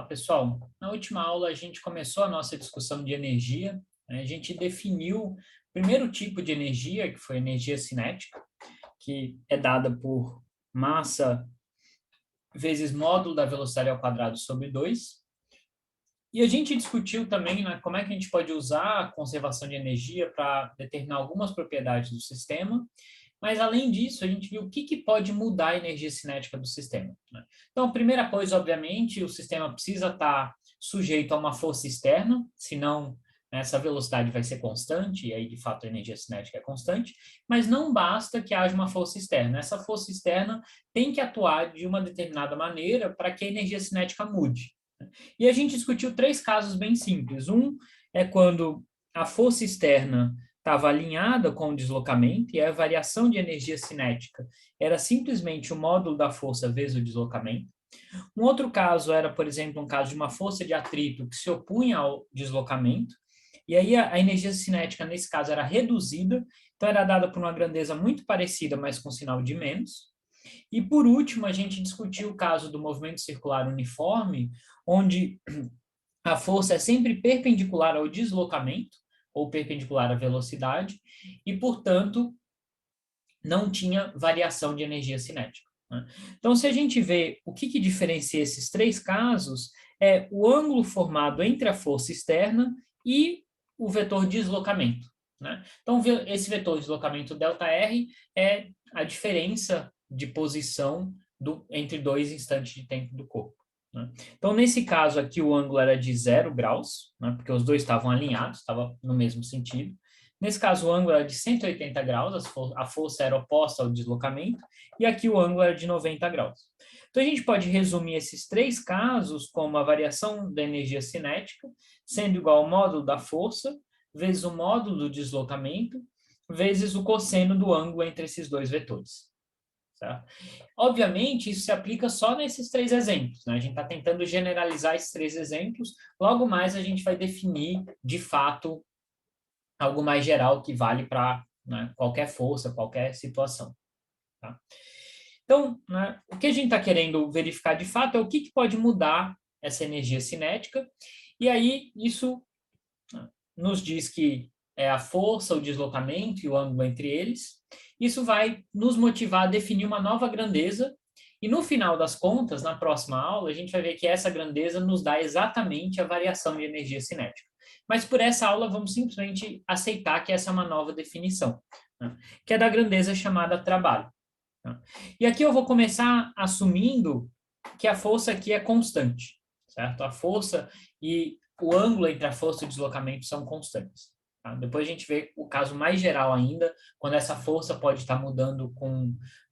Pessoal, na última aula a gente começou a nossa discussão de energia, né? A gente definiu o primeiro tipo de energia, que foi a energia cinética, que é dada por massa vezes módulo da velocidade ao quadrado sobre 2. E a gente discutiu também, né, como é que a gente pode usar a conservação de energia para determinar algumas propriedades do sistema. Mas, além disso, a gente viu o que pode mudar a energia cinética do sistema, né? Então, a primeira coisa, obviamente, o sistema precisa estar sujeito a uma força externa, senão, né, essa velocidade vai ser constante, e aí, de fato, a energia cinética é constante, mas não basta que haja uma força externa. Essa força externa tem que atuar de uma determinada maneira para que a energia cinética mude. E a gente discutiu três casos bem simples. Um é quando a força externa estava alinhada com o deslocamento e a variação de energia cinética era simplesmente o módulo da força vezes o deslocamento. Um outro caso era, por exemplo, um caso de uma força de atrito que se opunha ao deslocamento, e aí a energia cinética, nesse caso, era reduzida, então era dada por uma grandeza muito parecida, mas com sinal de menos. E, por último, a gente discutiu o caso do movimento circular uniforme, onde a força é sempre perpendicular ao deslocamento, ou perpendicular à velocidade, e, portanto, não tinha variação de energia cinética, né? Então, se a gente vê o que diferencia esses três casos, é o ângulo formado entre a força externa e o vetor de deslocamento, né? Então, esse vetor de deslocamento ΔR é a diferença de posição entre dois instantes de tempo do corpo, né? Então, nesse caso aqui, o ângulo era de 0 graus, né, porque os dois estavam alinhados, estava no mesmo sentido. Nesse caso, o ângulo era de 180 graus, a força era oposta ao deslocamento, e aqui o ângulo era de 90 graus. Então, a gente pode resumir esses três casos como a variação da energia cinética, sendo igual ao módulo da força, vezes o módulo do deslocamento, vezes o cosseno do ângulo entre esses dois vetores. Certo? Obviamente, isso se aplica só nesses três exemplos, né? A gente está tentando generalizar esses três exemplos, logo mais a gente vai definir, de fato, algo mais geral que vale para, né, qualquer força, qualquer situação. Tá? Então, né, o que a gente está querendo verificar de fato é o que pode mudar essa energia cinética, e aí isso, né, nos diz que é a força, o deslocamento e o ângulo entre eles. Isso vai nos motivar a definir uma nova grandeza, e no final das contas, na próxima aula, a gente vai ver que essa grandeza nos dá exatamente a variação de energia cinética. Mas por essa aula, vamos simplesmente aceitar que essa é uma nova definição, né, que é da grandeza chamada trabalho. Tá? E aqui eu vou começar assumindo que a força aqui é constante, certo? A força e o ângulo entre a força e o deslocamento são constantes. Tá? Depois a gente vê o caso mais geral ainda, quando essa força pode estar mudando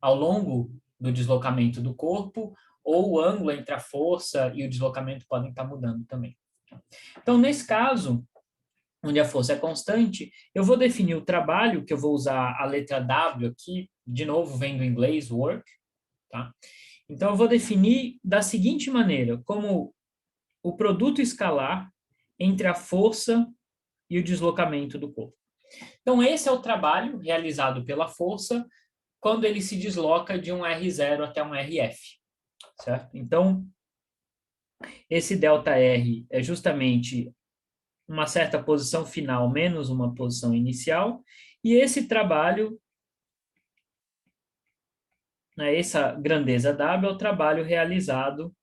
ao longo do deslocamento do corpo, ou o ângulo entre a força e o deslocamento podem estar mudando também. Então, nesse caso, onde a força é constante, eu vou definir o trabalho, que eu vou usar a letra W aqui, de novo vem do inglês, work, tá? Então, eu vou definir da seguinte maneira, como o produto escalar entre a força e o deslocamento do corpo. Então, esse é o trabalho realizado pela força quando ele se desloca de um R0 até um RF, certo? Então, esse ΔR é justamente uma certa posição final menos uma posição inicial, e esse trabalho, né, essa grandeza W é o trabalho realizado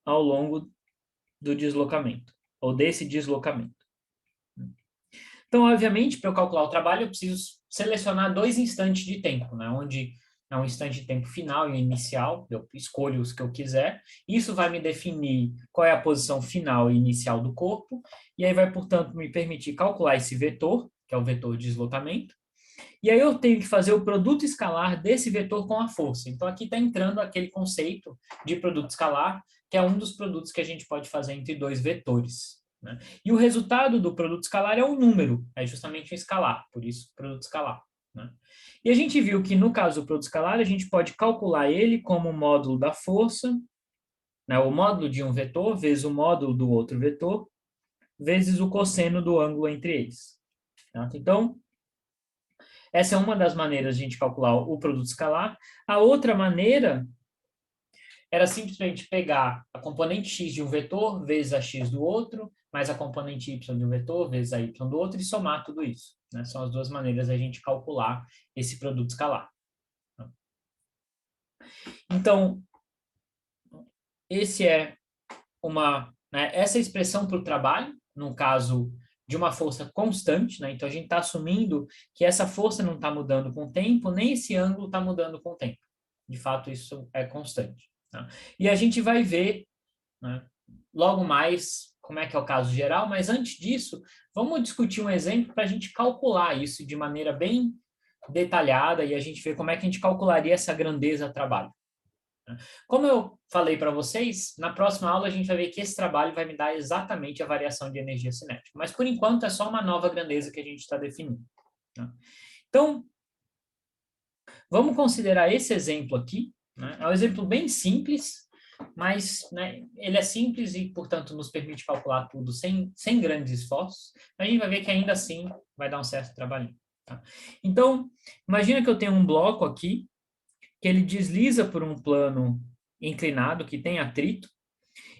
ao longo do deslocamento, ou desse deslocamento. Então, obviamente, para eu calcular o trabalho, eu preciso selecionar dois instantes de tempo, né, onde é um instante de tempo final e um inicial, eu escolho os que eu quiser, isso vai me definir qual é a posição final e inicial do corpo, e aí vai, portanto, me permitir calcular esse vetor, que é o vetor de deslocamento, e aí eu tenho que fazer o produto escalar desse vetor com a força. Então, aqui está entrando aquele conceito de produto escalar, que é um dos produtos que a gente pode fazer entre dois vetores, né? E o resultado do produto escalar é um número, é justamente um escalar, por isso produto escalar, né? E a gente viu que no caso do produto escalar, a gente pode calcular ele como o módulo da força, né, o módulo de um vetor vezes o módulo do outro vetor, vezes o cosseno do ângulo entre eles. Certo? Então, essa é uma das maneiras de a gente calcular o produto escalar. A outra maneira era simplesmente pegar a componente x de um vetor vezes a x do outro, mais a componente y de um vetor vezes a y do outro e somar tudo isso, né? São as duas maneiras da gente calcular esse produto escalar. Então, esse é essa expressão para o trabalho, no caso de uma força constante, né? Então a gente está assumindo que essa força não está mudando com o tempo, nem esse ângulo está mudando com o tempo. De fato, isso é constante. Tá? E a gente vai ver, né, logo mais como é que é o caso geral, mas antes disso, vamos discutir um exemplo para a gente calcular isso de maneira bem detalhada e a gente ver como é que a gente calcularia essa grandeza a trabalho. Como eu falei para vocês, na próxima aula a gente vai ver que esse trabalho vai me dar exatamente a variação de energia cinética. Mas, por enquanto, é só uma nova grandeza que a gente está definindo. Tá? Então, vamos considerar esse exemplo aqui. Né? É um exemplo bem simples, mas né, ele é simples e, portanto, nos permite calcular tudo sem grandes esforços. A gente vai ver que, ainda assim, vai dar um certo trabalhinho. Tá? Então, imagina que eu tenho um bloco aqui, que ele desliza por um plano inclinado, que tem atrito,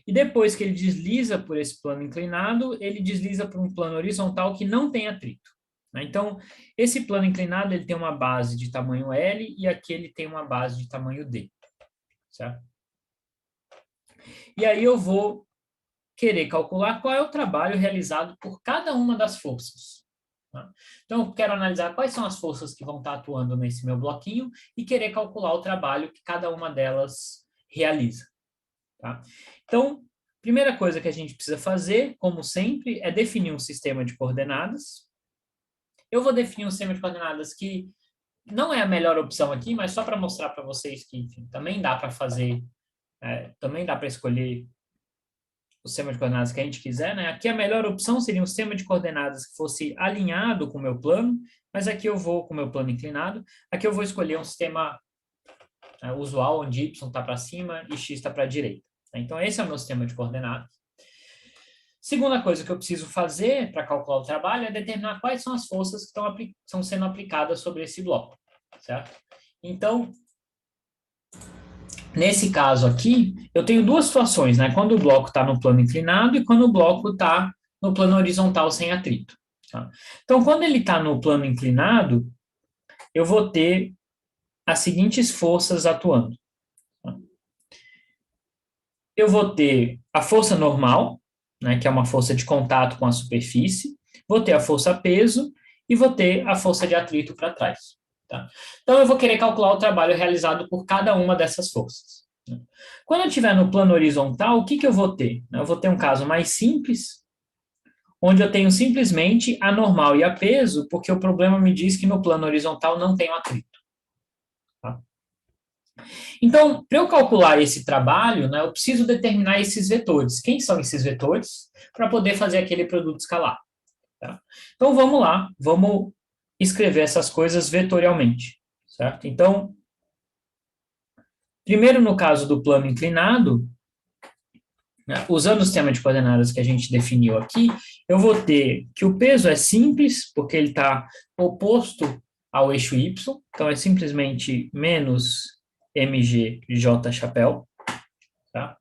e depois que ele desliza por esse plano inclinado, ele desliza por um plano horizontal que não tem atrito. Né? Então, esse plano inclinado ele tem uma base de tamanho L e aqui ele tem uma base de tamanho D. Certo? E aí eu vou querer calcular qual é o trabalho realizado por cada uma das forças. Então, eu quero analisar quais são as forças que vão estar atuando nesse meu bloquinho e querer calcular o trabalho que cada uma delas realiza. Tá? Então, primeira coisa que a gente precisa fazer, como sempre, é definir um sistema de coordenadas. Eu vou definir um sistema de coordenadas que não é a melhor opção aqui, mas só para mostrar para vocês que, enfim, também dá para fazer, também dá para escolher o sistema de coordenadas que a gente quiser, né? Aqui a melhor opção seria um sistema de coordenadas que fosse alinhado com o meu plano, mas aqui eu vou com o meu plano inclinado. Aqui eu vou escolher um sistema usual, onde y está para cima e x está para a direita. Então, esse é o meu sistema de coordenadas. Segunda coisa que eu preciso fazer para calcular o trabalho é determinar quais são as forças que estão sendo aplicadas sobre esse bloco, certo? Então, nesse caso aqui, eu tenho duas situações, né? Quando o bloco está no plano inclinado e quando o bloco está no plano horizontal sem atrito. Tá? Então, quando ele está no plano inclinado, eu vou ter as seguintes forças atuando. Tá? Eu vou ter a força normal, né, que é uma força de contato com a superfície, vou ter a força peso e vou ter a força de atrito para trás. Tá? Então, eu vou querer calcular o trabalho realizado por cada uma dessas forças. Quando eu estiver no plano horizontal, o que eu vou ter? Eu vou ter um caso mais simples, onde eu tenho simplesmente a normal e a peso, porque o problema me diz que no plano horizontal não tem atrito. Tá? Então, para eu calcular esse trabalho, né, eu preciso determinar esses vetores. Quem são esses vetores? Para poder fazer aquele produto escalar. Tá? Então, vamos lá, vamos escrever essas coisas vetorialmente. Certo? Então, primeiro no caso do plano inclinado, né, usando o sistema de coordenadas que a gente definiu aqui, eu vou ter que o peso é simples, porque ele está oposto ao eixo y, então é simplesmente menos mg j chapéu. Tá?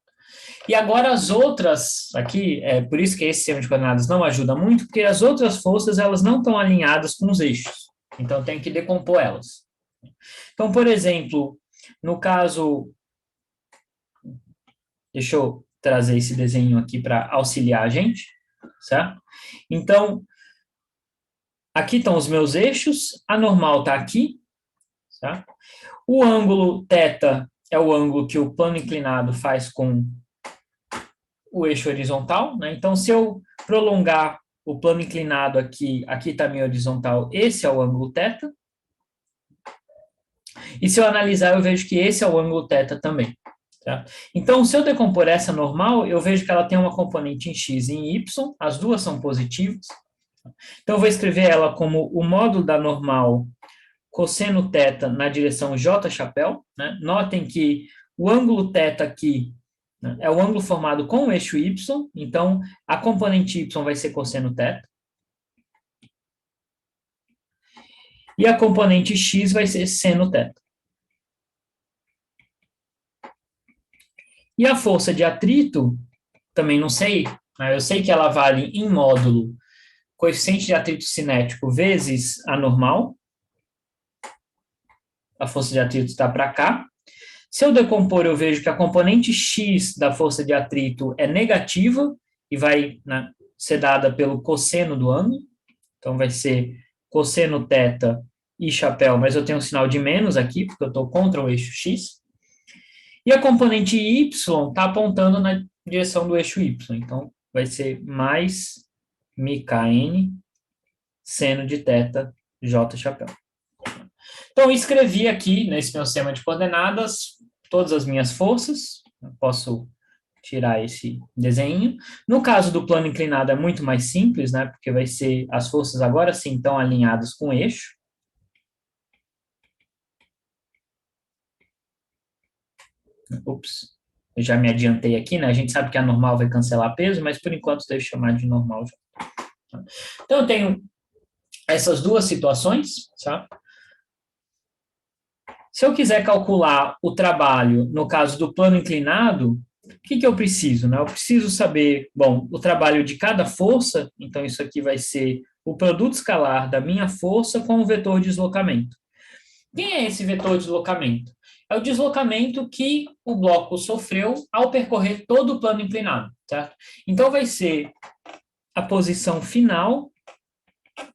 E agora as outras, aqui, por isso que esse sistema de coordenadas não ajuda muito, porque as outras forças elas não estão alinhadas com os eixos, então eu tenho que decompor elas. Então, por exemplo, no caso, deixa eu trazer esse desenho aqui para auxiliar a gente, certo? Então, aqui estão os meus eixos, a normal está aqui, certo? O ângulo θ é o ângulo que o plano inclinado faz com o eixo horizontal, né? Então, se eu prolongar o plano inclinado aqui está a minha horizontal, esse é o ângulo θ. E se eu analisar, eu vejo que esse é o ângulo θ também. Tá? Então, se eu decompor essa normal, eu vejo que ela tem uma componente em x e em y, as duas são positivas. Então, eu vou escrever ela como o módulo da normal cosseno θ na direção j chapéu. Né? Notem que o ângulo θ aqui, né, é o ângulo formado com o eixo y, então a componente y vai ser cosseno θ. E a componente x vai ser seno θ. E a força de atrito, também não sei, né? Eu sei que ela vale em módulo coeficiente de atrito cinético vezes a normal, a força de atrito está para cá. Se eu decompor, eu vejo que a componente x da força de atrito é negativa e vai, né, ser dada pelo cosseno do ângulo. Então, vai ser cosseno θ e chapéu, mas eu tenho um sinal de menos aqui, porque eu estou contra o eixo x. E a componente y está apontando na direção do eixo y. Então, vai ser mais μkn seno de θ j chapéu. Então, eu escrevi aqui, nesse meu sistema de coordenadas, todas as minhas forças. Eu posso tirar esse desenho. No caso do plano inclinado é muito mais simples, né? Porque vai ser, as forças agora sim estão alinhadas com o eixo. Ups, eu já me adiantei aqui, né? A gente sabe que a normal vai cancelar peso, mas por enquanto deixa eu chamar de normal já. Então, eu tenho essas duas situações, tá? Se eu quiser calcular o trabalho, no caso do plano inclinado, o que eu preciso, né? Eu preciso saber, bom, o trabalho de cada força, então isso aqui vai ser o produto escalar da minha força com o vetor de deslocamento. Quem é esse vetor de deslocamento? É o deslocamento que o bloco sofreu ao percorrer todo o plano inclinado, certo? Então vai ser a posição final,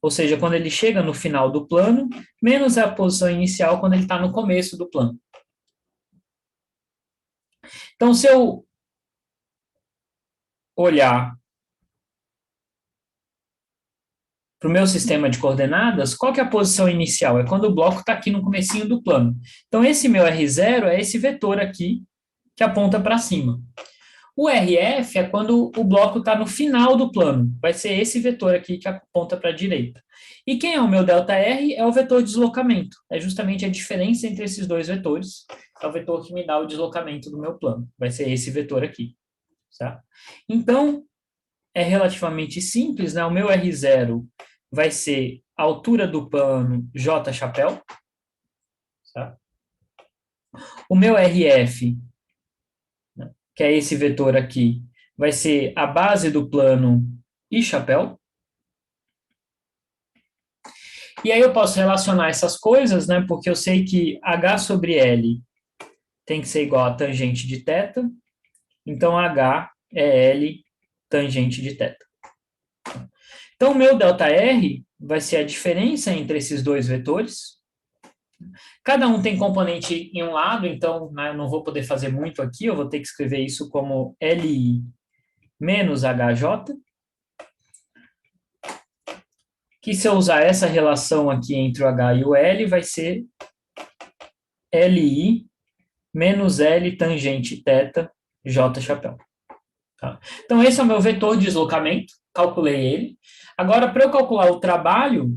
ou seja, quando ele chega no final do plano, menos a posição inicial quando ele está no começo do plano. Então, se eu olhar para o meu sistema de coordenadas, qual que é a posição inicial? É quando o bloco está aqui no comecinho do plano. Então, esse meu R0 é esse vetor aqui que aponta para cima. O RF é quando o bloco está no final do plano. Vai ser esse vetor aqui que aponta para a direita. E quem é o meu ΔR? É o vetor de deslocamento. É justamente a diferença entre esses dois vetores. É o vetor que me dá o deslocamento do meu plano. Vai ser esse vetor aqui. Tá? Então, é relativamente simples, né? O meu R0 vai ser a altura do plano J chapéu. Tá? O meu RF, né, que é esse vetor aqui, vai ser a base do plano I chapéu. E aí eu posso relacionar essas coisas, né? Porque eu sei que H sobre L tem que ser igual a tangente de θ. Então, H é L tangente de θ. Então, o meu ΔR vai ser a diferença entre esses dois vetores. Cada um tem componente em um lado, então, né, eu não vou poder fazer muito aqui, eu vou ter que escrever isso como LI menos HJ. Que se eu usar essa relação aqui entre o H e o L, vai ser LI menos L tangente θ J chapéu. Tá? Então, esse é o meu vetor de deslocamento, calculei ele. Agora, para eu calcular o trabalho,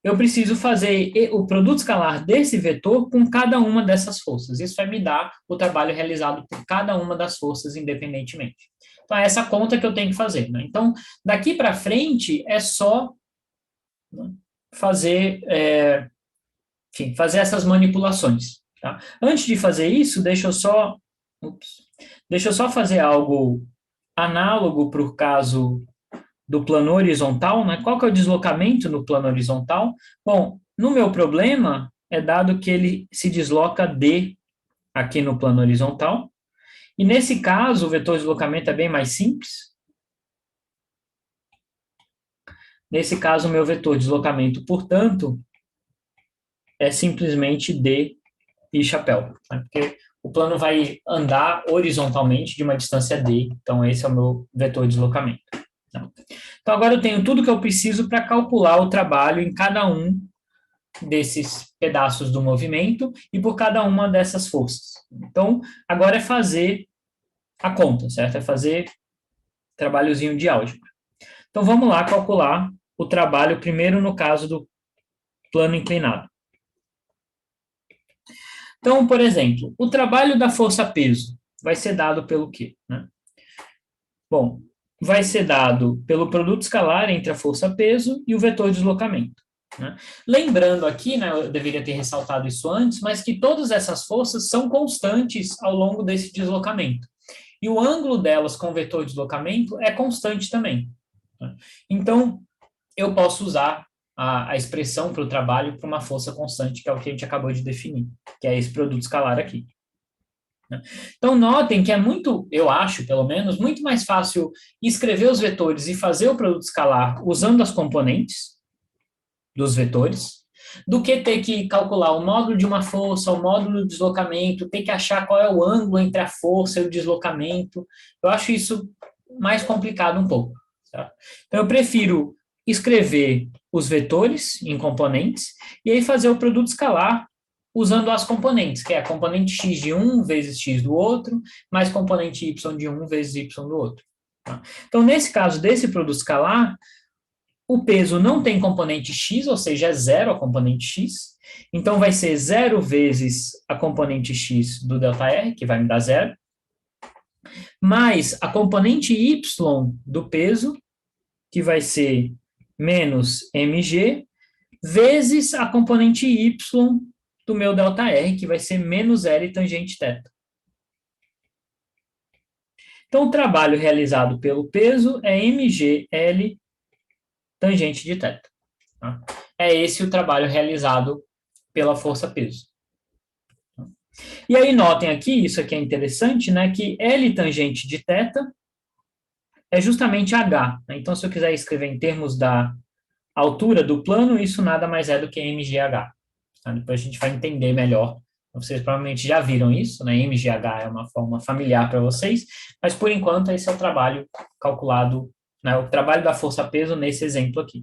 eu preciso fazer o produto escalar desse vetor com cada uma dessas forças. Isso vai me dar o trabalho realizado por cada uma das forças independentemente. Então, é essa conta que eu tenho que fazer. Né? Então, daqui para frente, é só, né, fazer, enfim, fazer essas manipulações. Tá? Antes de fazer isso, deixa eu só fazer algo análogo para o caso do plano horizontal, né? Qual que é o deslocamento no plano horizontal? Bom, no meu problema, é dado que ele se desloca D aqui no plano horizontal, e nesse caso, o vetor de deslocamento é bem mais simples. Nesse caso, o meu vetor de deslocamento, portanto, é simplesmente D e chapéu, né? Porque o plano vai andar horizontalmente de uma distância D, então esse é o meu vetor de deslocamento. Então, agora eu tenho tudo que eu preciso para calcular o trabalho em cada um desses pedaços do movimento e por cada uma dessas forças. Então, agora é fazer a conta, certo? É fazer trabalhozinho de álgebra. Então, vamos lá calcular o trabalho primeiro no caso do plano inclinado. Então, por exemplo, o trabalho da força-peso vai ser dado pelo quê? Né? Bom, vai ser dado pelo produto escalar entre a força-peso e o vetor de deslocamento. né? Lembrando aqui, né, eu deveria ter ressaltado isso antes, mas que todas essas forças são constantes ao longo desse deslocamento. E o ângulo delas com o vetor de deslocamento é constante também, né? Então, eu posso usar a expressão para o trabalho para uma força constante, que é o que a gente acabou de definir, que é esse produto escalar aqui, né? Então, notem que é muito, eu acho, pelo menos, muito mais fácil escrever os vetores e fazer o produto escalar usando as componentes dos vetores, do que ter que calcular o módulo de uma força, o módulo de deslocamento, ter que achar qual é o ângulo entre a força e o deslocamento. Eu acho isso mais complicado um pouco, tá? Então, eu prefiro escrever os vetores em componentes e aí fazer o produto escalar usando as componentes, que é a componente x de um vezes x do outro, mais componente y de um vezes y do outro, tá? Então, nesse caso desse produto escalar, o peso não tem componente x, ou seja, é zero a componente x. Então, vai ser zero vezes a componente x do ΔR, que vai me dar zero, mais a componente y do peso, que vai ser menos mg, vezes a componente y do meu ΔR, que vai ser menos L tangente θ. Então, o trabalho realizado pelo peso é mgL tangente de θ. Tá? É esse o trabalho realizado pela força-peso. E aí notem aqui, isso aqui é interessante, né, que L tangente de θ é justamente H, né? Então, se eu quiser escrever em termos da altura do plano, isso nada mais é do que mgh. Tá? Depois a gente vai entender melhor. Vocês provavelmente já viram isso, né? mgh é uma forma familiar para vocês, mas por enquanto esse é o trabalho calculado, né, o trabalho da força-peso nesse exemplo aqui.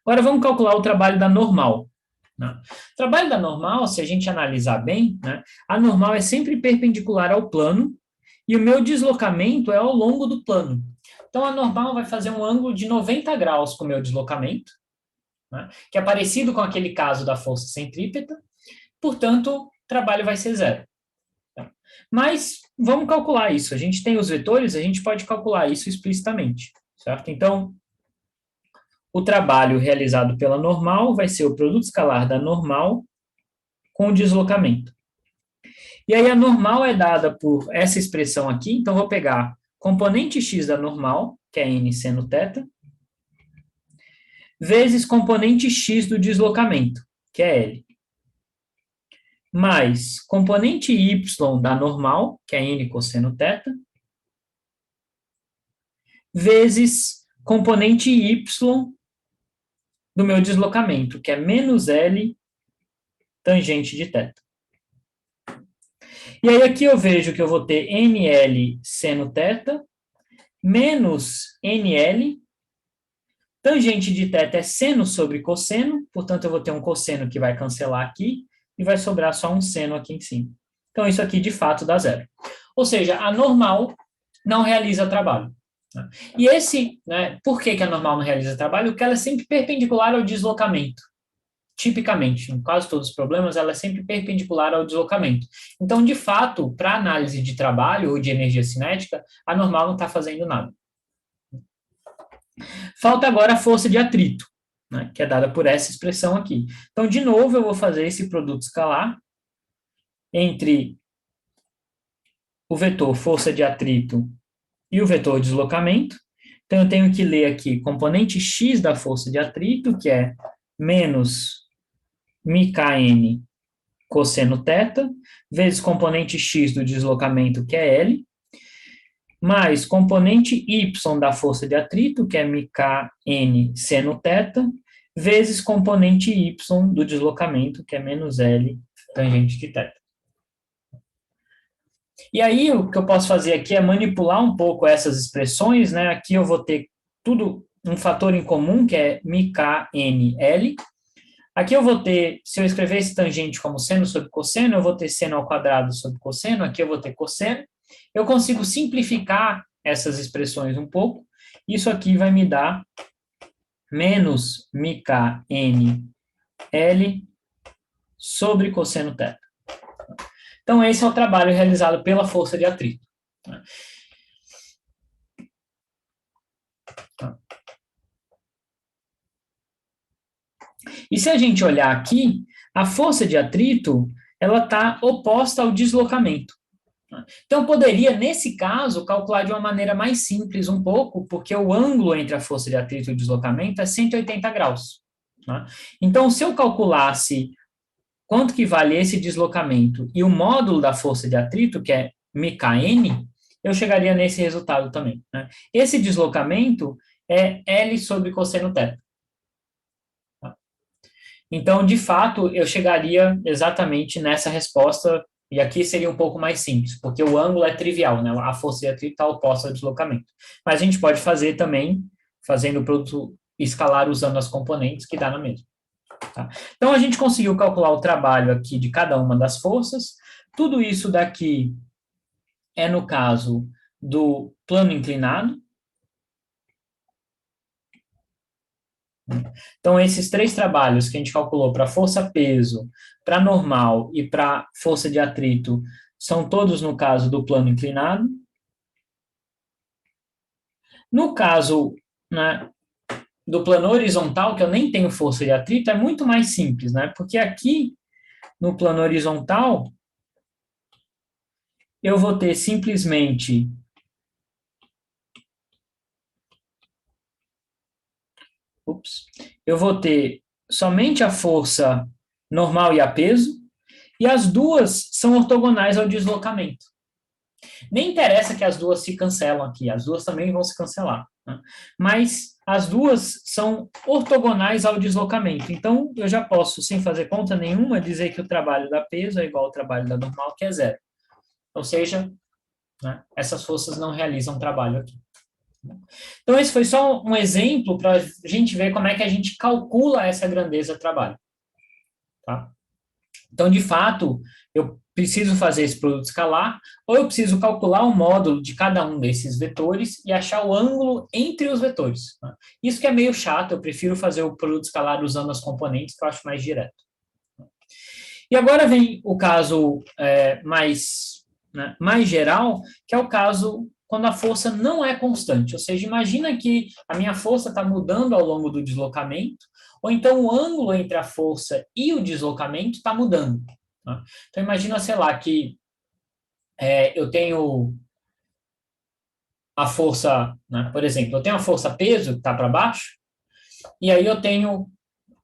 Agora vamos calcular o trabalho da normal, né? O trabalho da normal, se a gente analisar bem, né, a normal é sempre perpendicular ao plano e o meu deslocamento é ao longo do plano. Então, a normal vai fazer um ângulo de 90 graus com o meu deslocamento, né, que é parecido com aquele caso da força centrípeta, portanto, o trabalho vai ser zero. Tá? Mas vamos calcular isso. A gente tem os vetores, a gente pode calcular isso explicitamente, certo? Então, o trabalho realizado pela normal vai ser o produto escalar da normal com o deslocamento. E aí a normal é dada por essa expressão aqui, então vou pegar componente x da normal, que é n seno θ, vezes componente x do deslocamento, que é L, mais componente y da normal, que é n cosseno θ, vezes componente y do meu deslocamento, que é menos L tangente de θ. E aí aqui eu vejo que eu vou ter NL seno θ menos NL. Tangente de θ é seno sobre cosseno, portanto eu vou ter um cosseno que vai cancelar aqui e vai sobrar só um seno aqui em cima. Então isso aqui de fato dá zero. Ou seja, a normal não realiza trabalho, né? E esse, né, por que a normal não realiza trabalho? Porque ela é sempre perpendicular ao deslocamento. Tipicamente, em quase todos os problemas, ela é sempre perpendicular ao deslocamento. Então, de fato, para análise de trabalho ou de energia cinética, a normal não está fazendo nada. Falta agora a força de atrito, né, que é dada por essa expressão aqui. Então, de novo, eu vou fazer esse produto escalar entre o vetor força de atrito e o vetor deslocamento. Então, eu tenho que ler aqui componente x da força de atrito, que é menos μkn cosseno θ, vezes componente x do deslocamento, que é L, mais componente y da força de atrito, que é μkn seno θ, vezes componente y do deslocamento, que é menos L tangente de θ. E aí, o que eu posso fazer aqui é manipular um pouco essas expressões, né? Aqui eu vou ter tudo, um fator em comum, que é μknl. Aqui eu vou ter, se eu escrever esse tangente como seno sobre cosseno, eu vou ter seno ao quadrado sobre cosseno, aqui eu vou ter cosseno. Eu consigo simplificar essas expressões um pouco. Isso aqui vai me dar menos μknl sobre cosseno θ. Então, esse é o trabalho realizado pela força de atrito. E se a gente olhar aqui, a força de atrito, ela está oposta ao deslocamento. Então, eu poderia, nesse caso, calcular de uma maneira mais simples um pouco, porque o ângulo entre a força de atrito e o deslocamento é 180 graus. Tá? Então, se eu calculasse quanto que vale esse deslocamento e o módulo da força de atrito, que é μkn, eu chegaria nesse resultado também. Né? Esse deslocamento é L sobre cosseno θ. Tá? Então, de fato, eu chegaria exatamente nessa resposta, e aqui seria um pouco mais simples, porque o ângulo é trivial, né? A força de atrito está oposta ao deslocamento. Mas a gente pode fazer também, fazendo o produto escalar usando as componentes, que dá na mesma. Tá? Então, a gente conseguiu calcular o trabalho aqui de cada uma das forças. Tudo isso daqui é no caso do plano inclinado. Então, esses 3 trabalhos que a gente calculou para força-peso, para normal e para força de atrito, são todos no caso do plano inclinado. No caso, né, do plano horizontal, que eu nem tenho força de atrito, é muito mais simples, né? Porque aqui, no plano horizontal, eu vou ter simplesmente eu vou ter somente a força normal e a peso, e as duas são ortogonais ao deslocamento. Nem interessa que as duas se cancelam aqui, as duas também vão se cancelar. Né? Mas as duas são ortogonais ao deslocamento. Então, eu já posso, sem fazer conta nenhuma, dizer que o trabalho da peso é igual ao trabalho da normal, que é 0. Ou seja, né, essas forças não realizam trabalho aqui. Então, esse foi só um exemplo para a gente ver como é que a gente calcula essa grandeza do trabalho. Tá? Então, de fato, eu preciso fazer esse produto escalar, ou eu preciso calcular o módulo de cada um desses vetores e achar o ângulo entre os vetores. Tá? Isso que é meio chato, eu prefiro fazer o produto escalar usando as componentes, que eu acho mais direto. E agora vem o caso mais geral, que é o caso quando a força não é constante. Ou seja, imagina que a minha força está mudando ao longo do deslocamento, ou então o ângulo entre a força e o deslocamento está mudando. Tá? Então, imagina, sei lá, que eu tenho a força, né, por exemplo, eu tenho a força peso que está para baixo, e aí eu tenho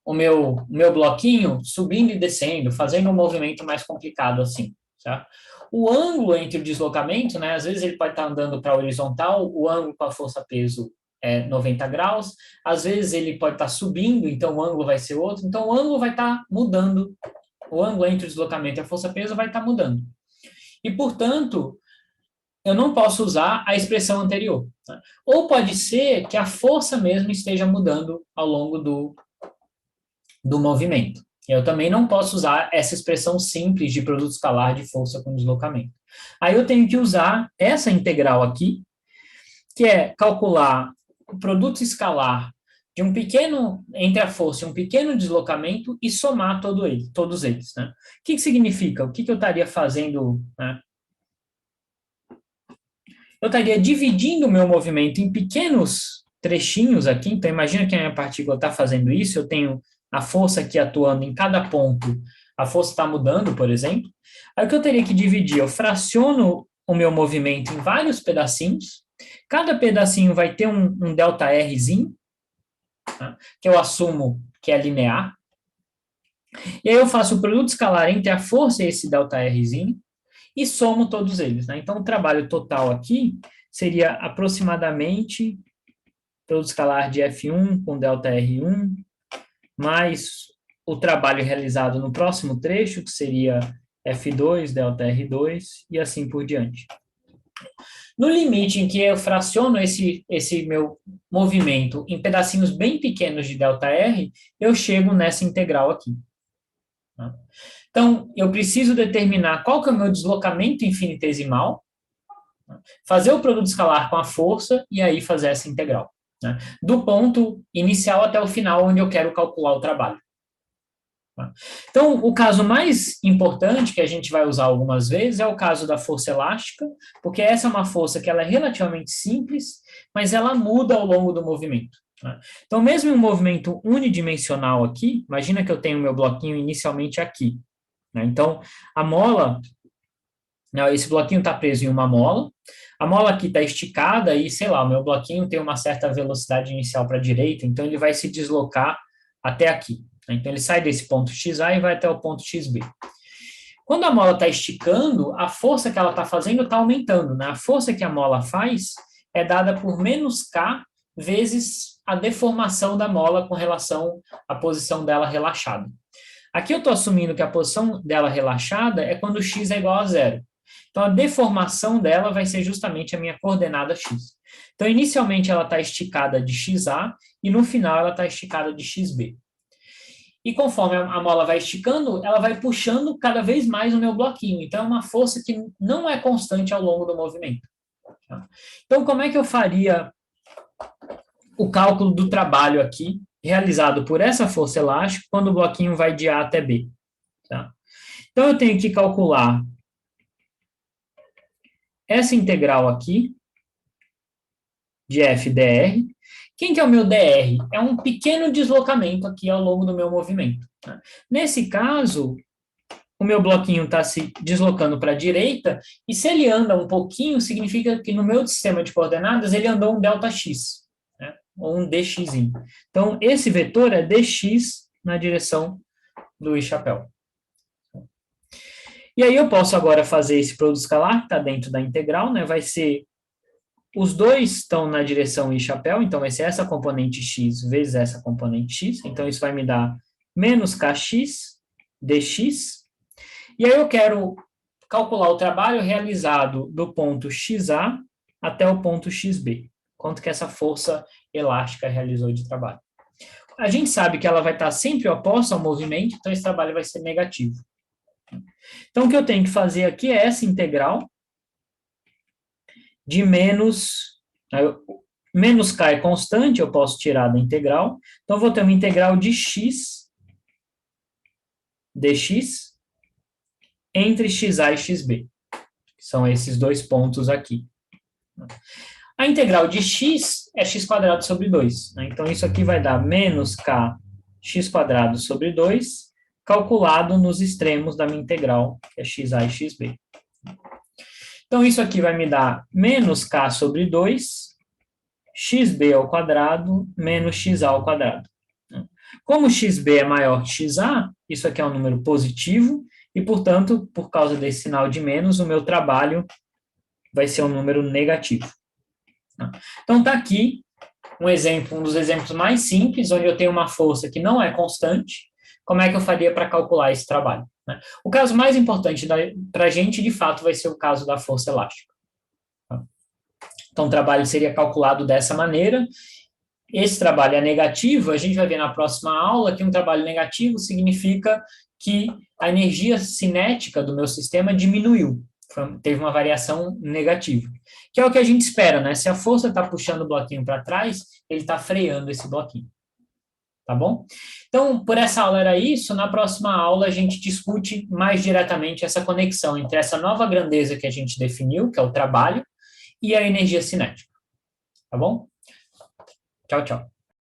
o meu bloquinho subindo e descendo, fazendo um movimento mais complicado assim, certo? O ângulo entre o deslocamento, né, às vezes ele pode estar andando para a horizontal, o ângulo com a força-peso é 90 graus, às vezes ele pode estar subindo, então o ângulo vai ser outro, então o ângulo vai estar mudando, o ângulo entre o deslocamento e a força-peso vai estar mudando. E, portanto, eu não posso usar a expressão anterior. Tá? Ou pode ser que a força mesmo esteja mudando ao longo do movimento. Eu também não posso usar essa expressão simples de produto escalar de força com deslocamento. Aí eu tenho que usar essa integral aqui, que é calcular o produto escalar de um pequeno, entre a força e um pequeno deslocamento e somar todos eles. Né? O que significa? O que eu estaria fazendo? Né? Eu estaria dividindo o meu movimento em pequenos trechinhos aqui. Então, imagina que a minha partícula está fazendo isso, eu tenho a força aqui atuando em cada ponto, a força está mudando, por exemplo. Aí o que eu teria que dividir? Eu fraciono o meu movimento em vários pedacinhos, cada pedacinho vai ter um ΔRzinho, tá? Que eu assumo que é linear, e aí eu faço o produto escalar entre a força e esse ΔRzinho, e somo todos eles. Né? Então, o trabalho total aqui seria aproximadamente produto escalar de F1 com ΔR1, mais o trabalho realizado no próximo trecho, que seria F2, ΔR2, e assim por diante. No limite em que eu fraciono esse meu movimento em pedacinhos bem pequenos de ΔR, eu chego nessa integral aqui. Tá? Então, eu preciso determinar qual que é o meu deslocamento infinitesimal, fazer o produto escalar com a força e aí fazer essa integral. Né? Do ponto inicial até o final, onde eu quero calcular o trabalho. Tá? Então, o caso mais importante que a gente vai usar algumas vezes é o caso da força elástica, porque essa é uma força que ela é relativamente simples, mas ela muda ao longo do movimento. né? Então, mesmo em um movimento unidimensional aqui, imagina que eu tenho meu bloquinho inicialmente aqui, né? Então, a mola, né, esse bloquinho está preso em uma mola, a mola aqui está esticada e, sei lá, o meu bloquinho tem uma certa velocidade inicial para a direita, então ele vai se deslocar até aqui, né? Então, ele sai desse ponto XA e vai até o ponto XB. Quando a mola está esticando, a força que ela está fazendo está aumentando, né? A força que a mola faz é dada por menos K vezes a deformação da mola com relação à posição dela relaxada. Aqui eu estou assumindo que a posição dela relaxada é quando x é igual a zero. Então, a deformação dela vai ser justamente a minha coordenada x. Então, inicialmente ela está esticada de xa e no final ela está esticada de xb. E conforme a mola vai esticando, ela vai puxando cada vez mais o meu bloquinho. Então, é uma força que não é constante ao longo do movimento. Tá? Então, como é que eu faria o cálculo do trabalho aqui, realizado por essa força elástica, quando o bloquinho vai de A até B? Tá? Então, eu tenho que calcular essa integral aqui, de f dr. Quem que é o meu dr? É um pequeno deslocamento aqui ao longo do meu movimento. Tá? Nesse caso, o meu bloquinho está se deslocando para a direita, e se ele anda um pouquinho, significa que no meu sistema de coordenadas ele andou um ΔX, né? Ou um dx. Então, esse vetor é dx na direção do I-chapéu. E aí eu posso agora fazer esse produto escalar, que está dentro da integral, né? Vai ser, os dois estão na direção I-chapéu, então vai ser essa componente x vezes essa componente x, então isso vai me dar menos kx dx, e aí eu quero calcular o trabalho realizado do ponto XA até o ponto XB. Quanto que essa força elástica realizou de trabalho. A gente sabe que ela vai estar sempre oposta ao movimento, então esse trabalho vai ser negativo. Então, o que eu tenho que fazer aqui é essa integral de menos K é constante, eu posso tirar da integral. Então, eu vou ter uma integral de x dx entre xa e xb, que são esses dois pontos aqui. A integral de x é x² sobre 2. Né? Então, isso aqui vai dar menos k x² sobre 2, calculado nos extremos da minha integral, que é xa e xb. Então, isso aqui vai me dar menos k sobre 2, xb ao quadrado, menos xa ao quadrado. Como xb é maior que xa, isso aqui é um número positivo, e, portanto, por causa desse sinal de menos, o meu trabalho vai ser um número negativo. Então, está aqui um dos exemplos mais simples, onde eu tenho uma força que não é constante. Como é que eu faria para calcular esse trabalho? O caso mais importante para a gente, de fato, vai ser o caso da força elástica. Então, o trabalho seria calculado dessa maneira. Esse trabalho é negativo, a gente vai ver na próxima aula que um trabalho negativo significa que a energia cinética do meu sistema diminuiu, teve uma variação negativa, que é o que a gente espera, né? Se a força está puxando o bloquinho para trás, ele está freando esse bloquinho, tá bom? Então, por essa aula era isso. Na próxima aula a gente discute mais diretamente essa conexão entre essa nova grandeza que a gente definiu, que é o trabalho, e a energia cinética, tá bom? Tchau, tchau.